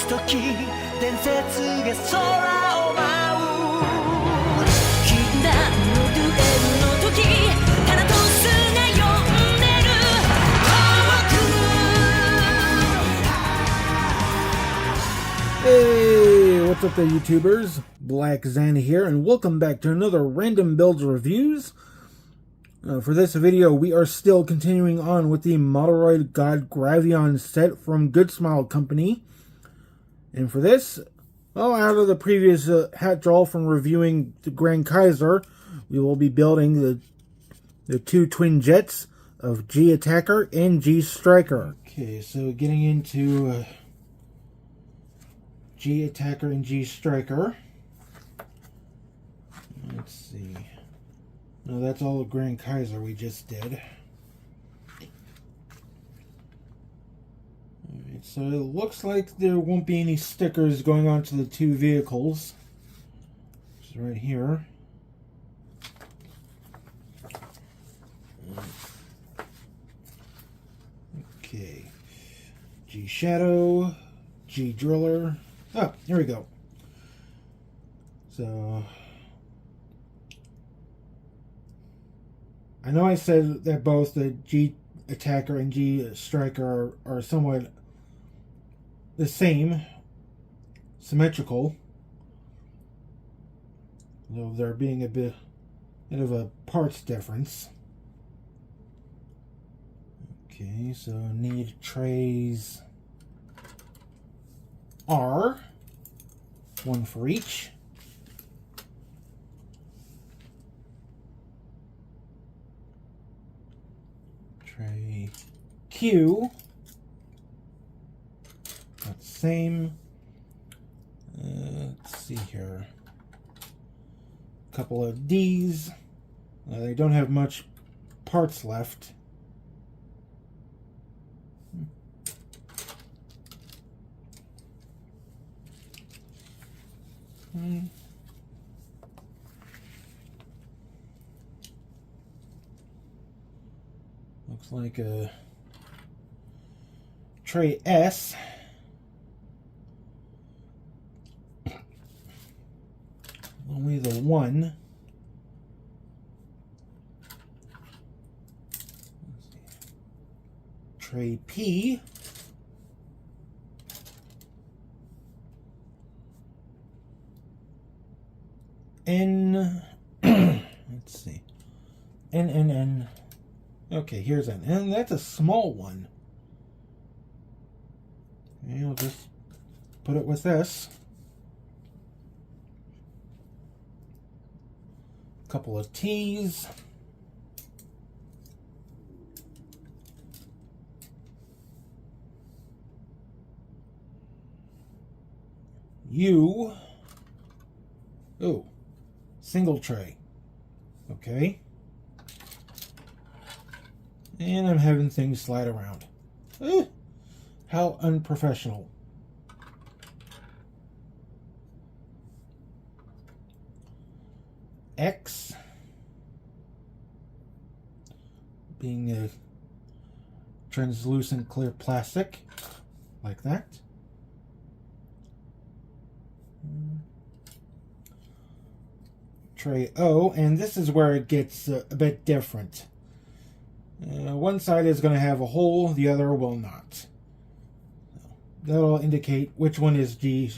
す時伝説が空を舞う禁断のデュエルの時タナトスが呼んでる遠く Hey, what's up there, YouTubers? Black Xana here, and welcome back to another Random Builds Reviews. For this video, we are still continuing on with the Moderoid God Gravion set from Good Smile Company. And for this, well, out of the previous hat draw from reviewing the Grand Kaiser, we will be building the two twin jets of G Attacker and G Striker. Okay, so getting into G Attacker and G Striker. Let's see. No, that's all the Grand Kaiser we just did. Alright, so it looks like there won't be any stickers going on to the two vehicles. Which is right here. Okay. G Shadow, G Driller. Oh, here we go. So I know I said that both the G Attacker and G Striker are somewhat the same, symmetrical, though there being a bit of a parts difference. Okay, so need trays R, one for each. Tray Q, that's the same. Let's see here. A couple of D's. They don't have much parts left. Looks like a tray S. Only the one. Tray P. N. Let's see. N. Okay, here's an N. That's a small one. Okay, I'll just put it with this. A couple of T's. U. Oh, single tray. Okay. And I'm having things slide around. How unprofessional. X. Being a translucent clear plastic. Like that. Tray O. And this is where it gets a bit different. One side is going to have a hole, the other will not. That'll indicate which one is G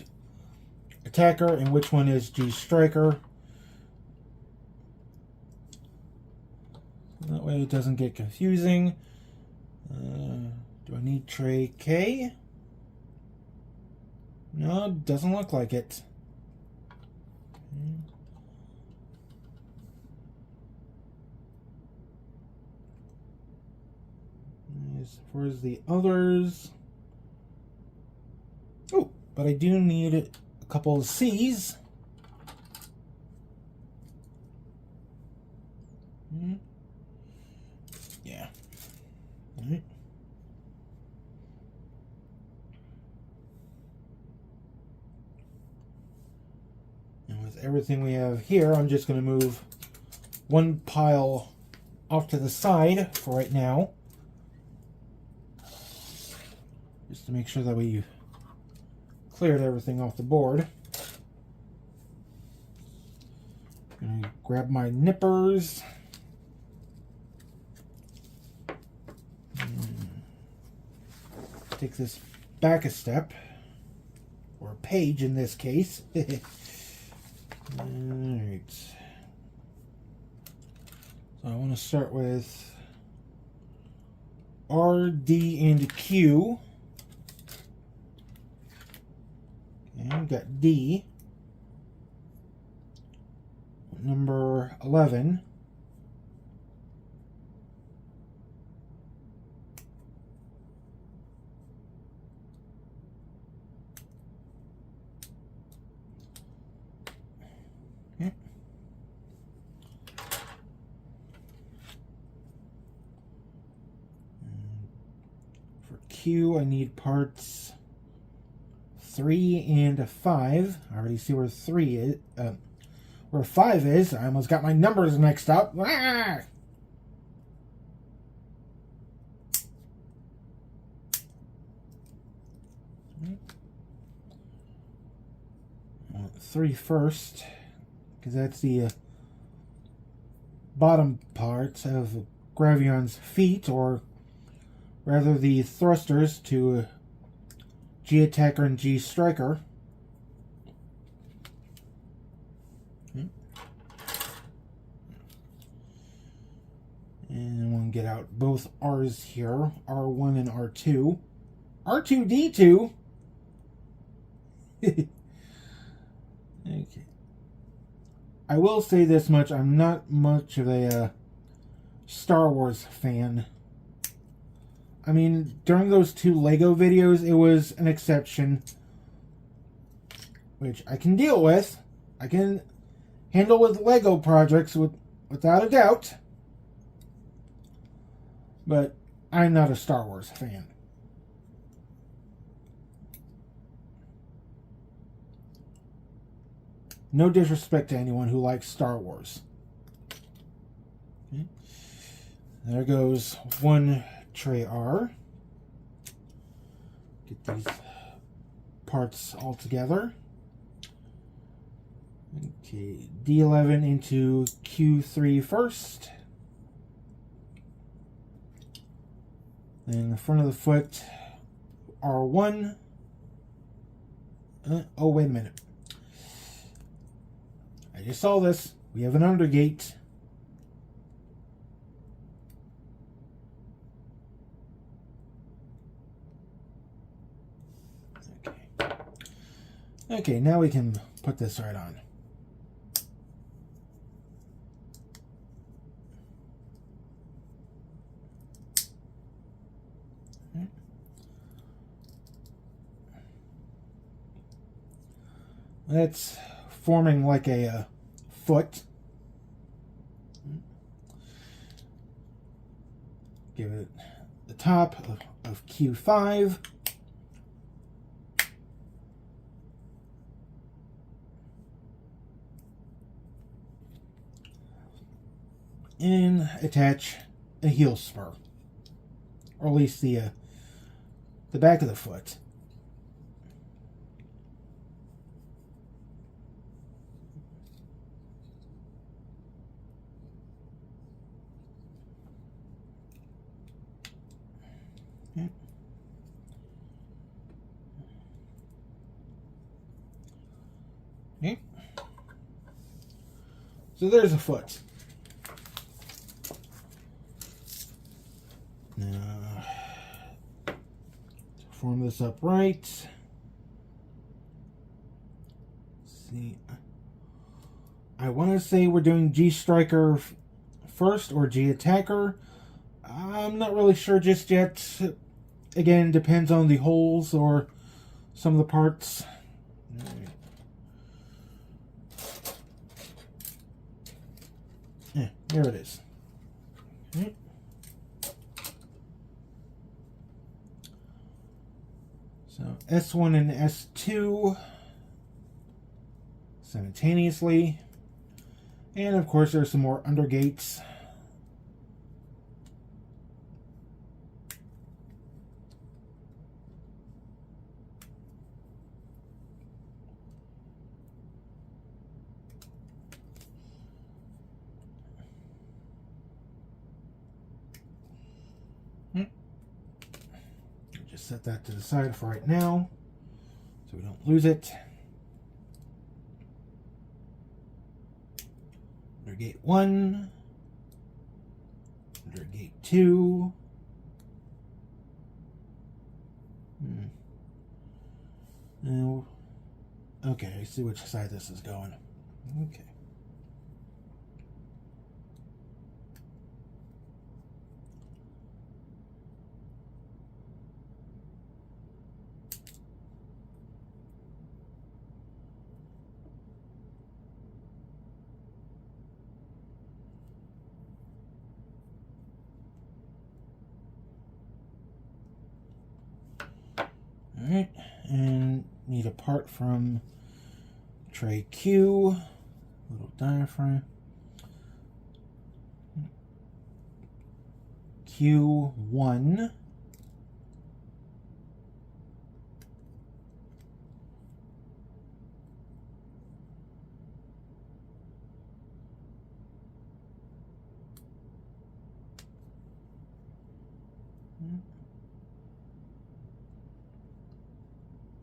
Attacker and which one is G Striker. That way it doesn't get confusing. Do I need tray K? No, doesn't look like it. As far as the others, oh, but I do need a couple of C's. Yeah. All right. And with everything we have here, I'm just going to move one pile off to the side for right now. Just to make sure that we cleared everything off the board. Gonna grab my nippers. Take this back a step, or a page in this case. Alright. So I want to start with R, D, and Q. And we've got D. Number 11. Okay. For Q, I need parts 3 and 5. I already see where 3 is. Where 5 is. I almost got my numbers mixed up. Ah! 3 first, because that's the bottom part of Gravion's feet, or rather the thrusters to G Attacker and G Striker. And we'll get out both R's here, R1 and R2. R2-D2? Okay. I will say this much, I'm not much of a Star Wars fan. I mean, during those 2 Lego videos, it was an exception, which I can deal with. I can handle with Lego projects without a doubt. But I'm not a Star Wars fan. No disrespect to anyone who likes Star Wars. Okay. There goes one tray R. Get these parts all together. Okay, D11 into Q3 first. Then the front of the foot, R1. Oh, wait a minute. I just saw this. We have an undergate. Okay. Okay, now we can put this right on. That's forming like a foot. Give it the top of Q5. And attach a heel spur. Or at least the back of the foot. Okay. So there's a foot. Now, to form this up right. See, I want to say we're doing G Striker first or G Attacker. I'm not really sure just yet. Again, depends on the holes or some of the parts. Yeah, there it is. Okay. So S1 and S2 simultaneously. And of course there's some more undergates. just set that to the side for right now so we don't lose it. Under gate 1, under gate 2. Now, okay, I see which side this is going. Okay. Alright, and need a part from tray Q, little diaphragm. Q1.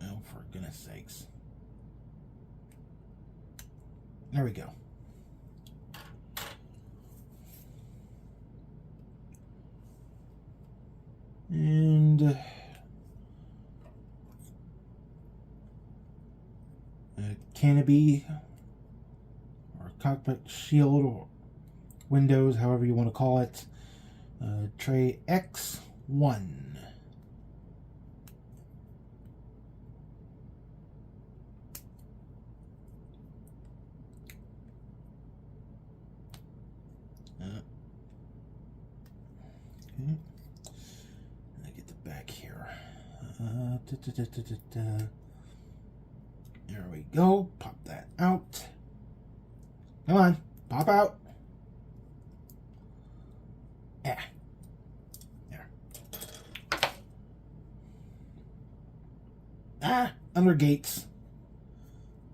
Oh, for goodness sakes. There we go. And canopy or cockpit shield or windows, however you want to call it. Tray X1. Okay. I get the back here. There we go. Pop that out. Come on, pop out. Yeah. There. Ah, under gates.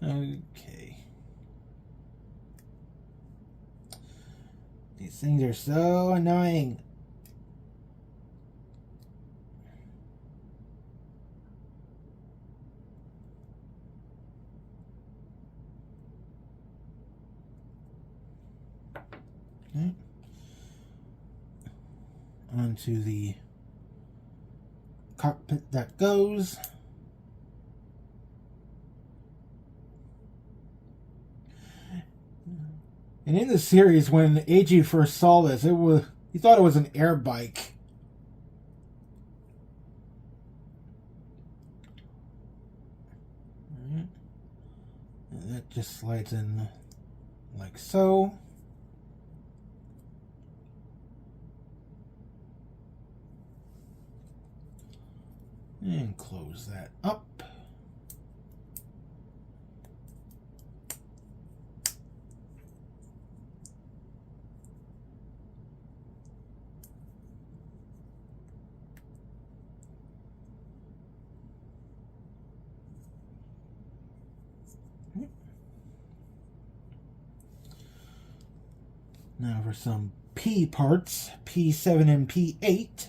Okay. These things are so annoying. Okay. Onto the cockpit that goes. And in the series, when AG first saw this, he thought it was an air bike. And that just slides in like so. And close that up. Now for some P parts, P7 and P8.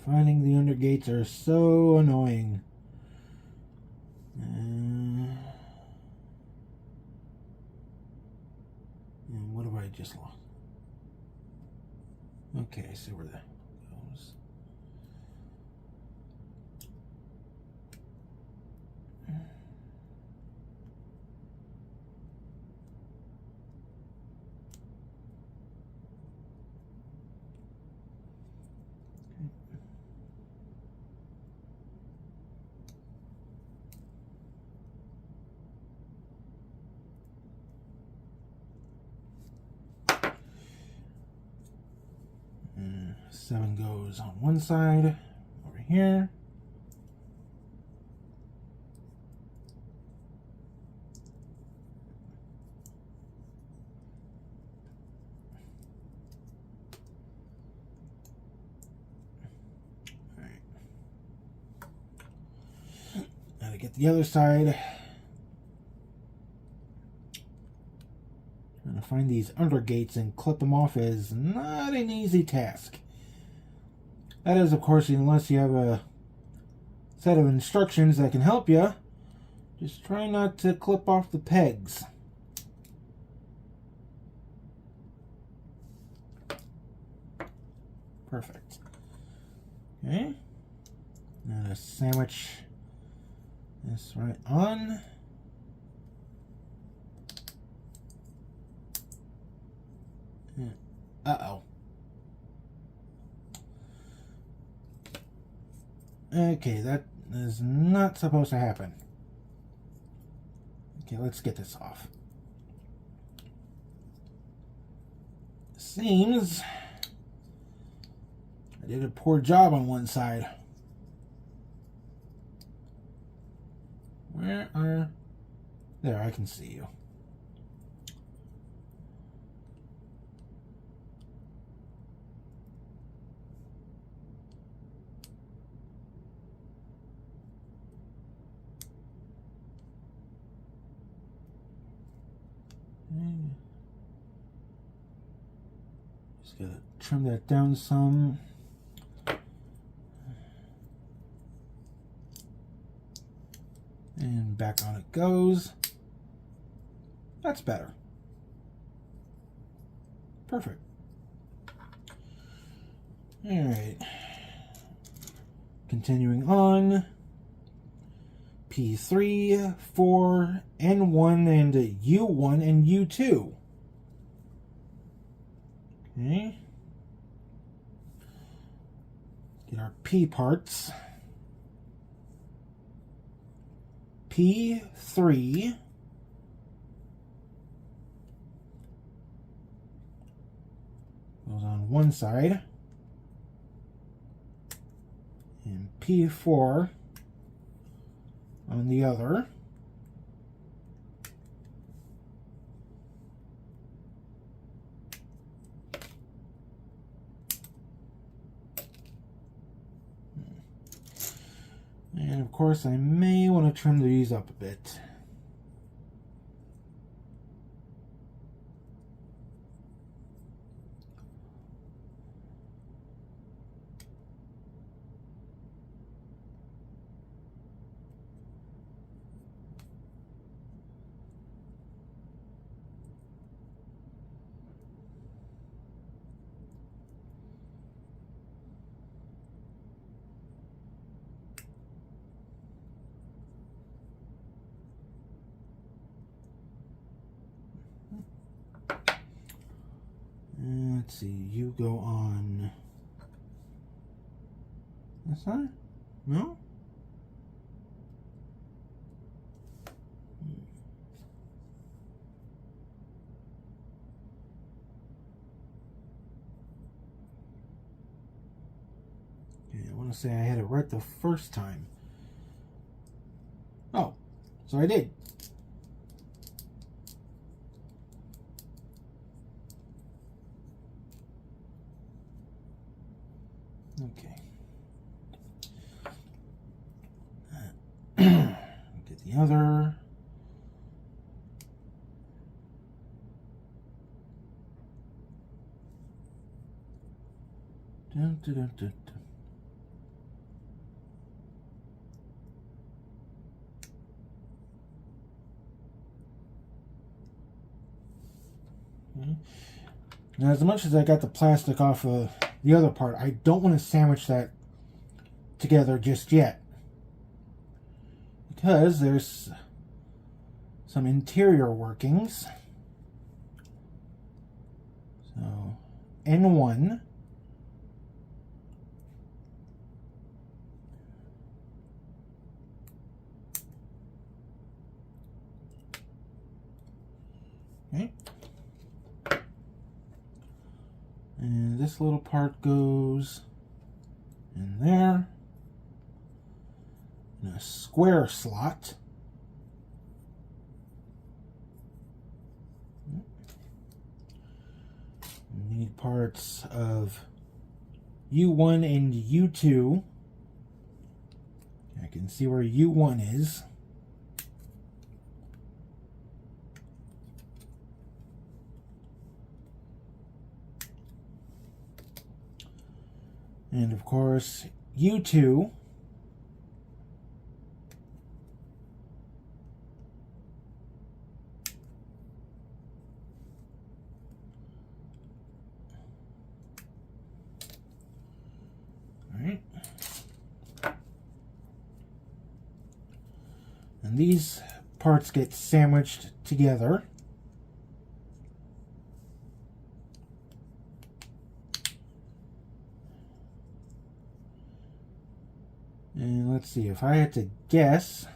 Finding the undergates are so annoying. And what have I just lost? Okay, I see where that goes. 7 goes on one side, over here. All right. Now to get the other side. Trying to find these undergates and clip them off is not an easy task. That is, of course, unless you have a set of instructions that can help you. Just try not to clip off the pegs. Perfect. Okay. Now to sandwich this right on. Uh-oh. Okay, that is not supposed to happen. Okay, let's get this off. Seems I did a poor job on one side. Where are... There, I can see you. Just gotta trim that down some. And back on it goes. That's better. Perfect. Alright. Continuing on. P3, 4, N1, and U1 and U2. Okay. Get our P parts. P3. Goes on one side. And P4 on the other. And of course I may want to trim these up a bit. Let's see, you go on this side? No? Okay, I want to say I had it right the first time. Oh, so I did. Okay. Get the other. Dun, dun, dun, dun, dun. Okay. Now, as much as I got the plastic off of the other part, I don't want to sandwich that together just yet, because there's some interior workings. So N1, okay, and this little part goes in there. In a square slot. We need parts of U1 and U2. I can see where U1 is. And of course, U2. Alright. And these parts get sandwiched together. And let's see, if I had to guess,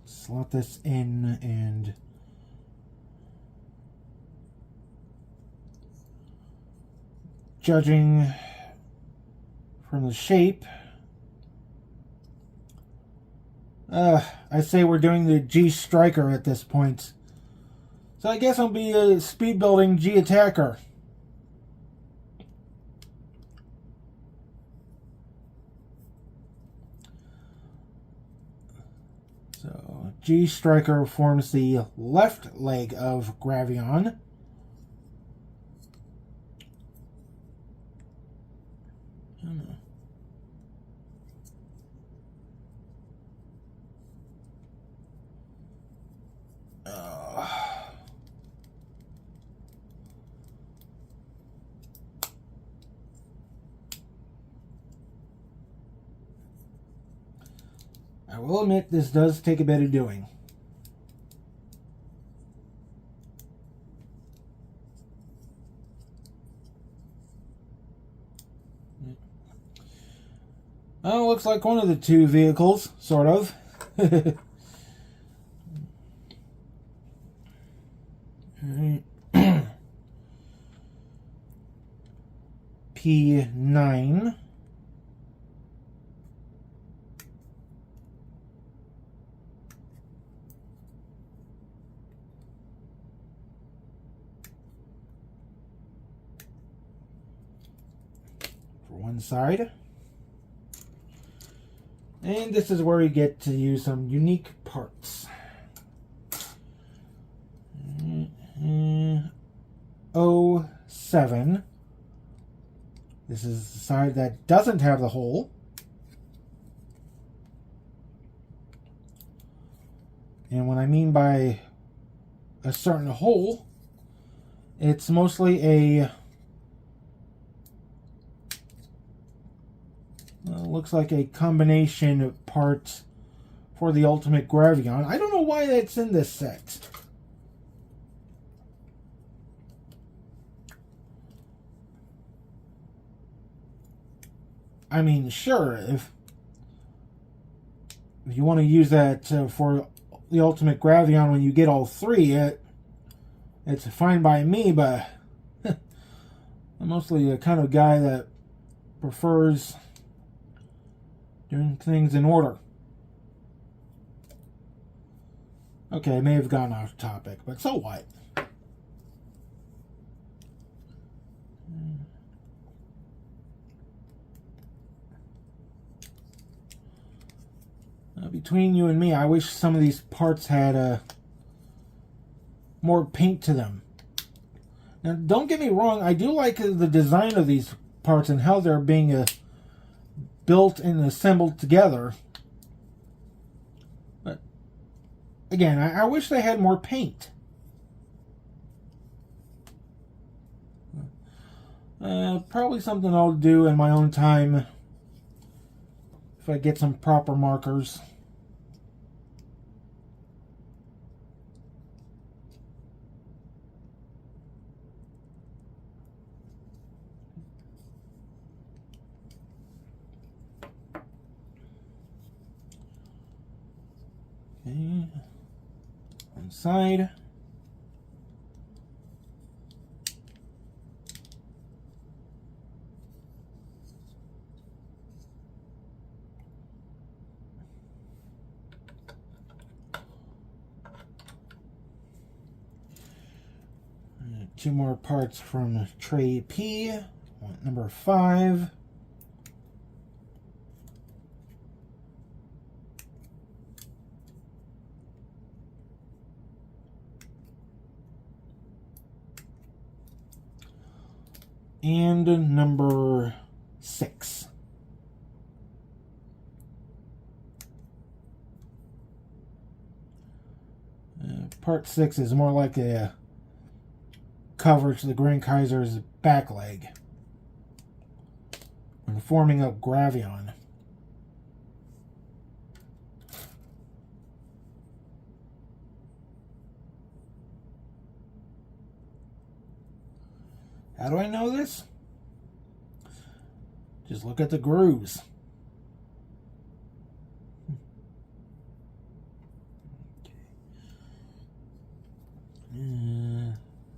slot this in, and judging from the shape, I say we're doing the G Striker at this point. So I guess I'll be a speed building G Attacker. So G Striker forms the left leg of Gravion. I will admit this does take a bit of doing. Oh, looks like one of the two vehicles, sort of. P9. For one side. And this is where we get to use some unique parts. 07. This is the side that doesn't have the hole. And what I mean by a certain hole, it's mostly a looks like a combination of parts for the Ultimate Gravion. I don't know why that's in this set. I mean, sure, if you want to use that for the Ultimate Gravion when you get all three, it's fine by me, but I'm mostly a kind of guy that prefers doing things in order. Okay, I may have gone off topic, but so what? Between you and me, I wish some of these parts had more paint to them. Now, don't get me wrong, I do like the design of these parts and how they're being built and assembled together. But, again, I wish they had more paint. Probably something I'll do in my own time if I get some proper markers. Okay. one side. Two more parts from tray P. Want number 5. And number 6. Part 6 is more like a cover to the Grand Kaiser's back leg when forming up Gravion. How do I know this? Just look at the grooves.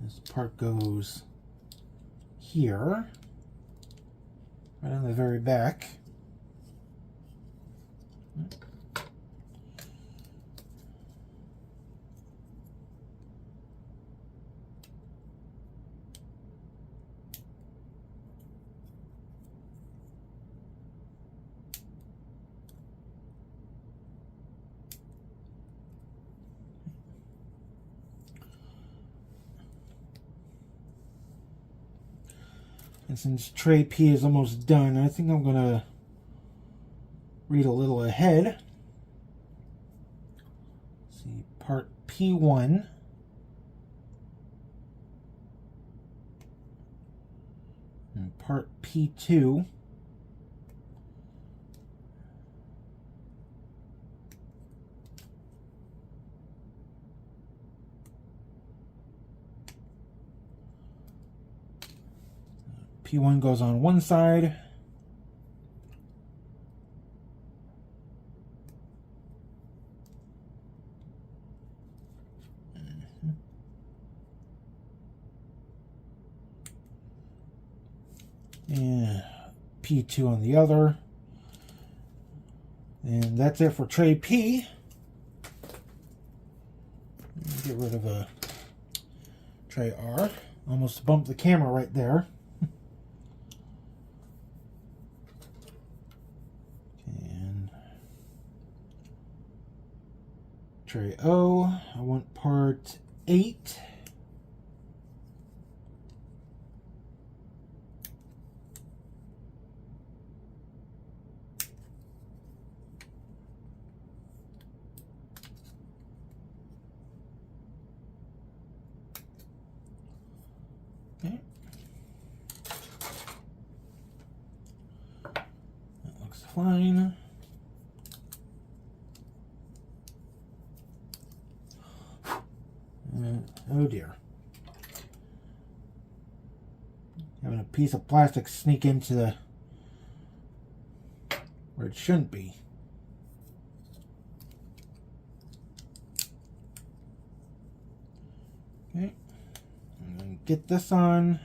This part goes here, right on the very back. And since tray P is almost done, I think I'm going to read a little ahead. Let's see, part P1. And part P2. P1 goes on one side. And P2 on the other. And that's it for tray P. Get rid of a tray R. Almost bumped the camera right there. Tray O, I want part 8. Okay. That looks fine. Oh dear. Having a piece of plastic sneak into the where it shouldn't be. Okay. And then get this on.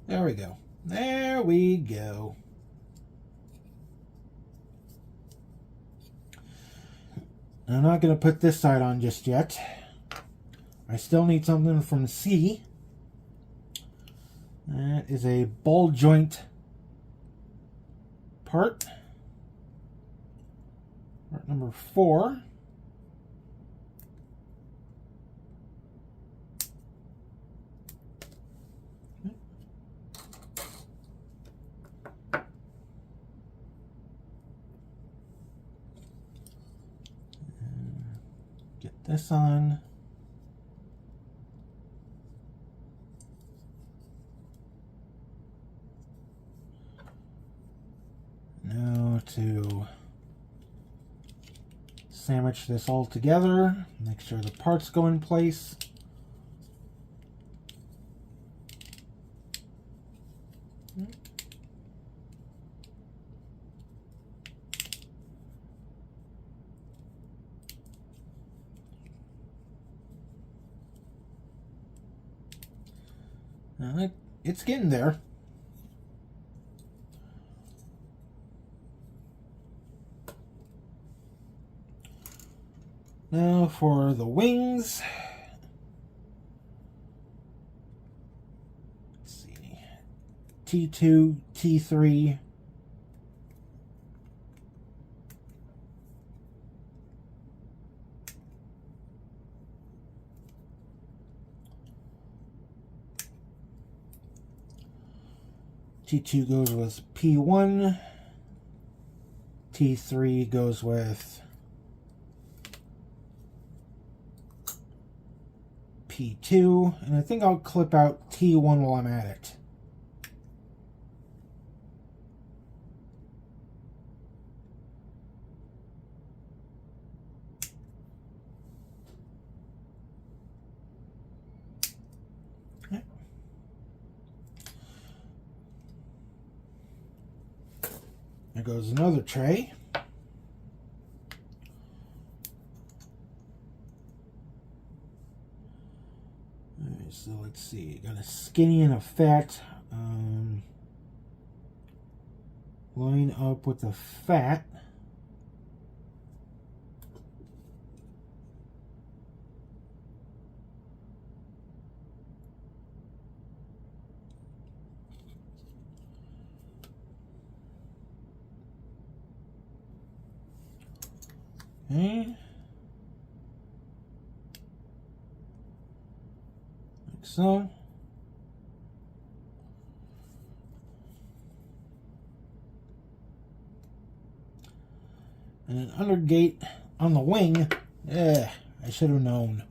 There we go. There we go. I'm not going to put this side on just yet. I still need something from C. That is a ball joint part. Part number 4. Get this on. Now to sandwich this all together, make sure the parts go in place. It's getting there. Now for the wings. Let's see. T2, T3. T2 goes with P1. T3 goes with P2. And I think I'll clip out T1 while I'm at it. There goes another tray. Alright, so let's see. Got a skinny and a fat. Line up with the fat. Okay. Like so. And an under gate on the wing. I should have known.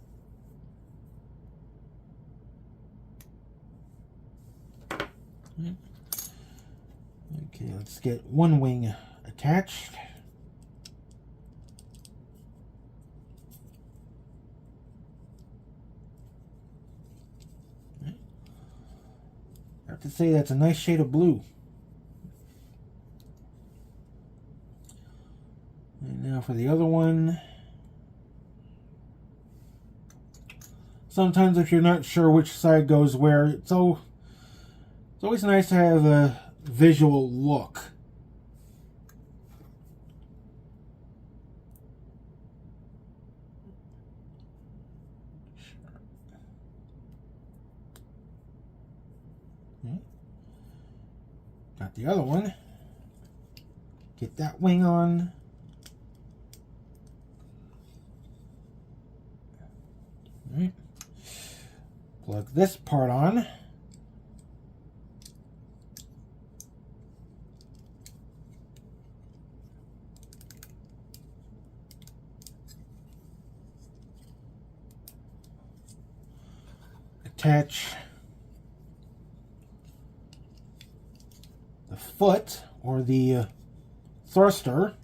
Okay, let's get one wing attached. I have to say that's a nice shade of blue. And now for the other one. Sometimes if you're not sure which side goes where, it's always nice to have a visual look. Got the other one. Get that wing on. All right. Plug this part on. Attach the foot or the thruster.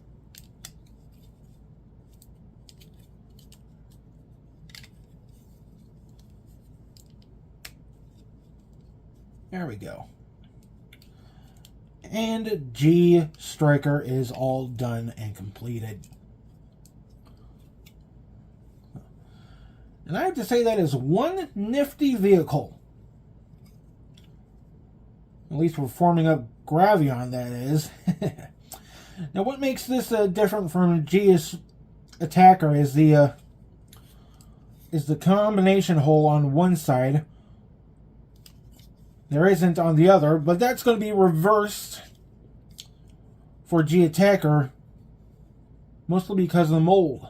There we go. And G Striker is all done and completed. And I have to say that is one nifty vehicle. At least we're forming up Gravion, that is. Now what makes this different from G's Attacker is the combination hole on one side. There isn't on the other, but that's going to be reversed for G Attacker, mostly because of the mold.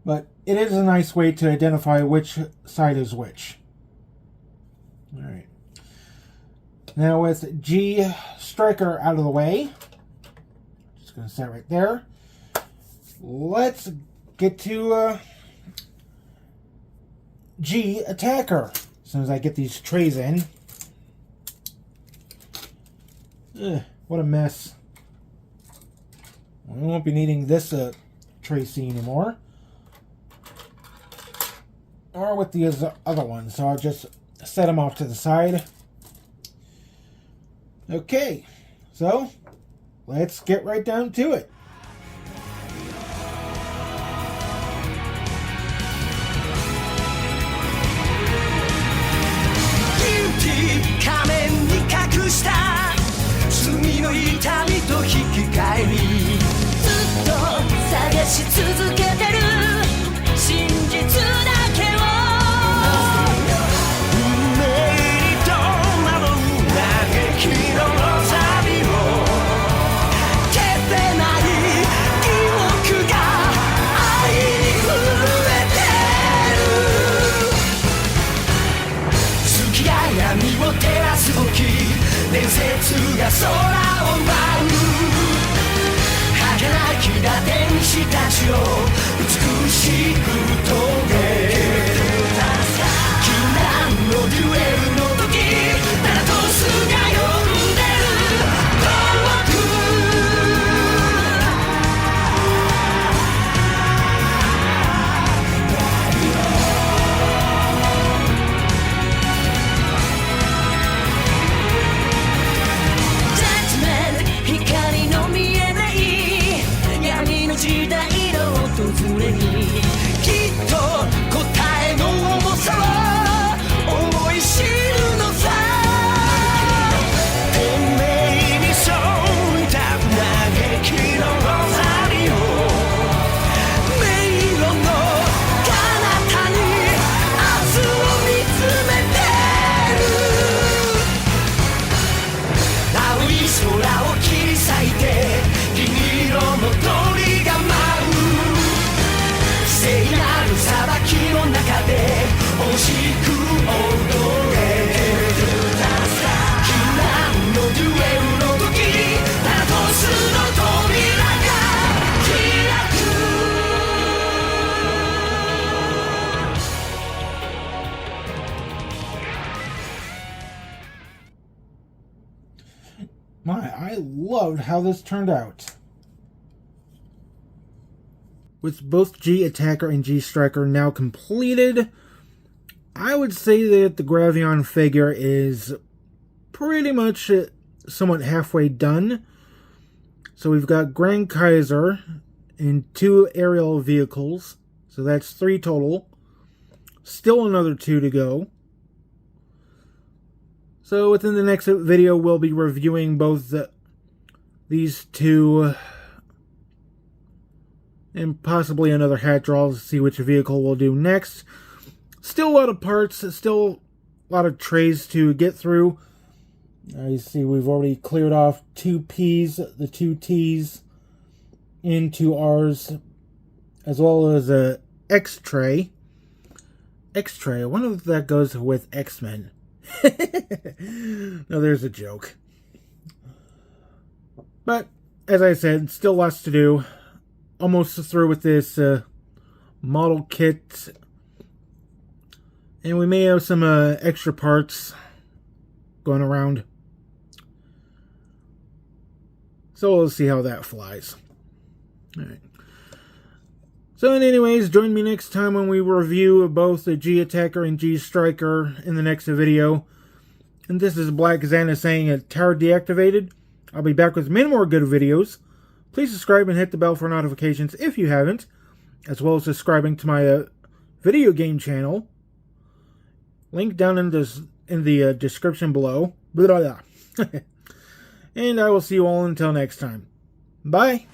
But it is a nice way to identify which side is which. Alright. Now with G Striker out of the way, just going to set right there. Let's get to G Attacker. As soon as I get these trays in. What a mess. We won't be needing this tray C anymore. Or with the other one. So I'll just set them off to the side. Okay. So, let's get right down to it. ちたちを美しく遂げる禁断のデュエルの時タナトスが呼んでる遠くジャッジメント光の見えない闇の時代の訪れにきっと答えの重さは思い知るのさ天命に沿った嘆きのロザリオ迷路の彼方に明日を見つめてる青い空を切り裂いて銀色の鳥が舞う聖なる裁きの中で惜しく踊れ禁断のデュエルの時タナトスの扉が開くMy, I loved how this turned out. With both G Attacker and G Striker now completed, I would say that the Gravion figure is pretty much somewhat halfway done. So we've got Grand Kaiser and 2 aerial vehicles, so that's 3 total. Still another 2 to go. So within the next video, we'll be reviewing both these 2 and possibly another hat draw to see which vehicle we'll do next. Still a lot of parts, still a lot of trays to get through. You see we've already cleared off 2 P's, the 2 T's, and 2 R's, as well as a X tray. X tray, I wonder if that goes with X-Men. No, there's a joke. But, as I said, still lots to do. Almost through with this model kit. And we may have some extra parts going around. So we'll see how that flies. Alright. So anyways, join me next time when we review both the G Attacker and G Striker in the next video. And this is Black Xana saying tower deactivated. I'll be back with many more good videos. Please subscribe and hit the bell for notifications if you haven't, as well as subscribing to my video game channel. Link down in the description below. Blah, blah, blah. And I will see you all until next time. Bye!